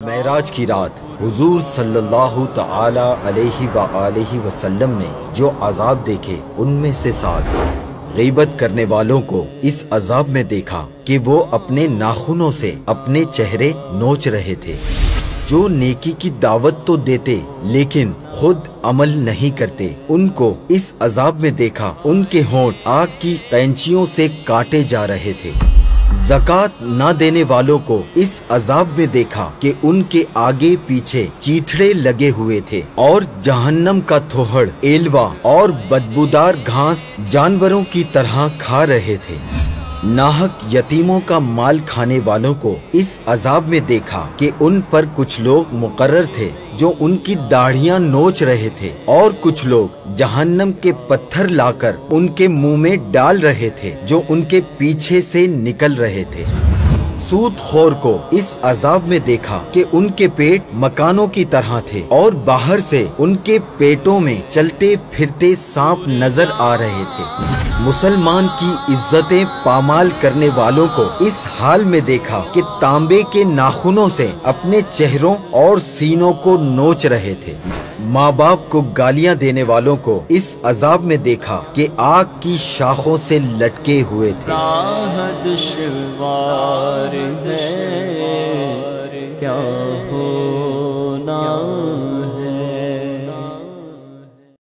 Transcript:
معراج کی رات حضور صلی اللہ تعالی علیہ وآلہ وسلم نے جو عذاب دیکھے ان میں سے 7 غیبت کرنے والوں کو اس عذاب میں دیکھا کہ وہ اپنے ناخنوں سے اپنے چہرے نوچ رہے تھے۔ جو نیکی کی دعوت تو دیتے لیکن خود عمل نہیں کرتے ان کو اس عذاب میں دیکھا ان کے ہونٹ آگ کی قینچیوں سے کاٹے جا رہے تھے۔ زکوٰۃ نہ دینے والوں کو اس عذاب میں دیکھا کہ ان کے آگے پیچھے چیتھڑے لگے ہوئے تھے اور جہنم کا تھوہڑ ایلوا اور بدبودار گھاس جانوروں کی طرح کھا رہے تھے۔ ناحق یتیموں کا مال کھانے والوں کو اس عذاب میں دیکھا کہ ان پر کچھ لوگ مقرر تھے جو ان کی داڑھیاں نوچ رہے تھے اور کچھ لوگ جہنم کے پتھر لا کر ان کے منہ میں ڈال رہے تھے جو ان کے پیچھے سے نکل رہے تھے۔ سود خور کو اس عذاب میں دیکھا کہ ان کے پیٹ مکانوں کی طرح تھے اور باہر سے ان کے پیٹوں میں چلتے پھرتے سانپ نظر آ رہے تھے۔ مسلمان کی عزتیں پامال کرنے والوں کو اس حال میں دیکھا کہ تانبے کے ناخنوں سے اپنے چہروں اور سینوں کو نوچ رہے تھے۔ ماں باپ کو گالیاں دینے والوں کو اس عذاب میں دیکھا کہ آگ کی شاخوں سے لٹکے ہوئے تھے۔